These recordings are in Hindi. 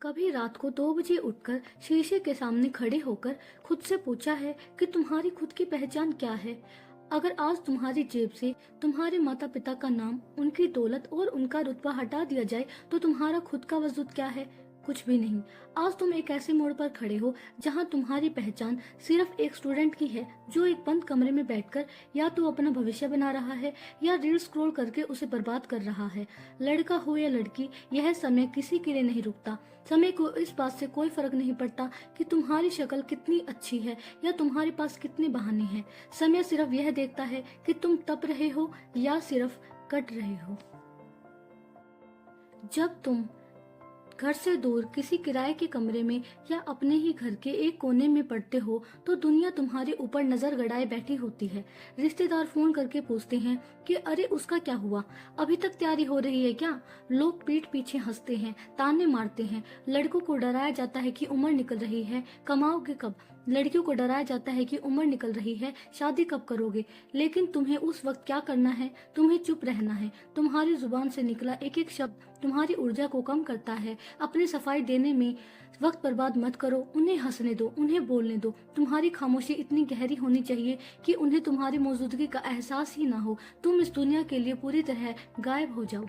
कभी रात को 2 बजे उठकर शीशे के सामने खड़े होकर खुद से पूछा है कि तुम्हारी खुद की पहचान क्या है। अगर आज तुम्हारी जेब से तुम्हारे माता पिता का नाम, उनकी दौलत और उनका रुतबा हटा दिया जाए तो तुम्हारा खुद का वजूद क्या है? कुछ भी नहीं। आज तुम एक ऐसे मोड़ पर खड़े हो जहां तुम्हारी पहचान सिर्फ एक स्टूडेंट की है जो एक बंद कमरे में बैठकर या तो अपना भविष्य बना रहा है या रील स्क्रॉल करके उसे बर्बाद कर रहा है। लड़का हो या लड़की, यह समय किसी के लिए नहीं रुकता। समय को इस बात से कोई फर्क नहीं पड़ता कि तुम्हारी शक्ल कितनी अच्छी है या तुम्हारे पास कितने बहाने हैं। समय सिर्फ यह देखता है कि तुम तप रहे हो या सिर्फ कट रहे हो। जब तुम घर से दूर किसी किराए के कमरे में या अपने ही घर के एक कोने में पड़ते हो तो दुनिया तुम्हारे ऊपर नजर गड़ाए बैठी होती है। रिश्तेदार फोन करके पूछते हैं कि अरे उसका क्या हुआ, अभी तक तैयारी हो रही है क्या? लोग पीठ पीछे हंसते हैं, ताने मारते हैं। लड़कों को डराया जाता है कि उम्र निकल रही है, कमाओगे कब? लड़कियों को डराया जाता है कि उम्र निकल रही है, शादी कब करोगे? लेकिन तुम्हें उस वक्त क्या करना है? तुम्हें चुप रहना है। तुम्हारी जुबान से निकला एक एक शब्द तुम्हारी ऊर्जा को कम करता है। अपनी सफाई देने में वक्त बर्बाद मत करो, उन्हें हंसने दो, उन्हें बोलने दो। तुम्हारी खामोशी इतनी गहरी होनी चाहिए कि उन्हें तुम्हारी मौजूदगी का एहसास ही ना हो। तुम इस दुनिया के लिए पूरी तरह गायब हो जाओ।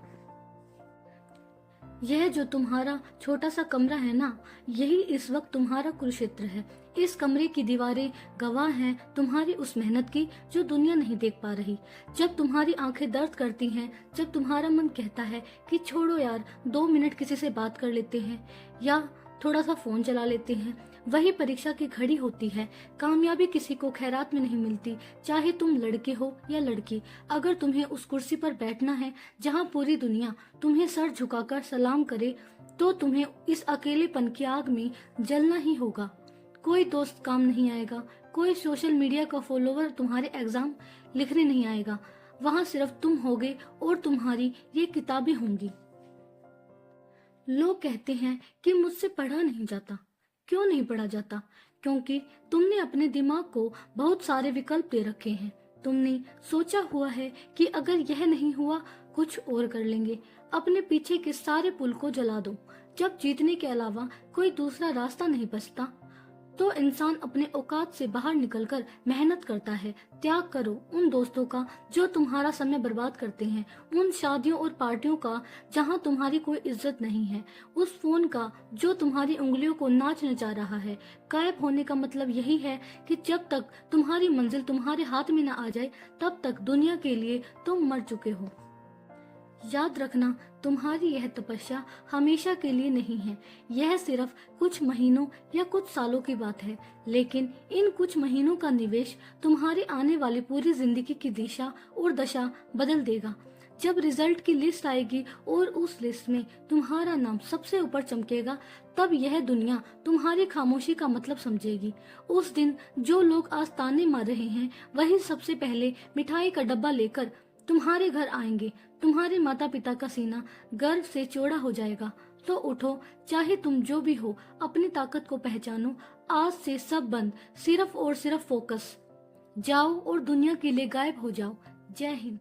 यह जो तुम्हारा छोटा सा कमरा है ना, यही इस वक्त तुम्हारा कुरुक्षेत्र है। इस कमरे की दीवारें गवाह हैं तुम्हारी उस मेहनत की जो दुनिया नहीं देख पा रही। जब तुम्हारी आंखें दर्द करती हैं, जब तुम्हारा मन कहता है कि छोड़ो यार, 2 मिनट किसी से बात कर लेते हैं या थोड़ा सा फोन चला लेते हैं, वही परीक्षा की घड़ी होती है। कामयाबी किसी को खैरात में नहीं मिलती, चाहे तुम लड़के हो या लड़की। अगर तुम्हें उस कुर्सी पर बैठना है जहां पूरी दुनिया तुम्हें सर झुकाकर सलाम करे, तो तुम्हें इस अकेलेपन की आग में जलना ही होगा। कोई दोस्त काम नहीं आएगा, कोई सोशल मीडिया का फॉलोवर तुम्हारे एग्जाम लिखने नहीं आएगा। वहां सिर्फ तुम होगे और तुम्हारी ये किताबें होंगी। लोग कहते हैं कि मुझसे पढ़ा नहीं जाता। क्यों नहीं पढ़ा जाता? क्योंकि तुमने अपने दिमाग को बहुत सारे विकल्प दे रखे हैं। तुमने सोचा हुआ है कि अगर यह नहीं हुआ कुछ और कर लेंगे। अपने पीछे के सारे पुल को जला दो। जब जीतने के अलावा कोई दूसरा रास्ता नहीं बचता तो इंसान अपने औकात से बाहर निकलकर मेहनत करता है। त्याग करो उन दोस्तों का जो तुम्हारा समय बर्बाद करते हैं, उन शादियों और पार्टियों का जहां तुम्हारी कोई इज्जत नहीं है, उस फोन का जो तुम्हारी उंगलियों को नाच नचा रहा है। गायब होने का मतलब यही है कि जब तक तुम्हारी मंजिल तुम्हारे हाथ में न आ जाए तब तक दुनिया के लिए तुम मर चुके हो। याद रखना, तुम्हारी यह तपस्या हमेशा के लिए नहीं है। यह सिर्फ कुछ महीनों या कुछ सालों की बात है, लेकिन इन कुछ महीनों का निवेश तुम्हारी आने वाली पूरी जिंदगी की दिशा और दशा बदल देगा। जब रिजल्ट की लिस्ट आएगी और उस लिस्ट में तुम्हारा नाम सबसे ऊपर चमकेगा, तब यह दुनिया तुम्हारी खामोशी का मतलब समझेगी। उस दिन जो लोग आज ताने मार रहे हैं, वही सबसे पहले मिठाई का डब्बा लेकर तुम्हारे घर आएंगे। तुम्हारे माता पिता का सीना गर्व से चौड़ा हो जाएगा। तो उठो, चाहे तुम जो भी हो, अपनी ताकत को पहचानो। आज से सब बंद, सिर्फ और सिर्फ फोकस। जाओ और दुनिया के लिए गायब हो जाओ। जय हिंद।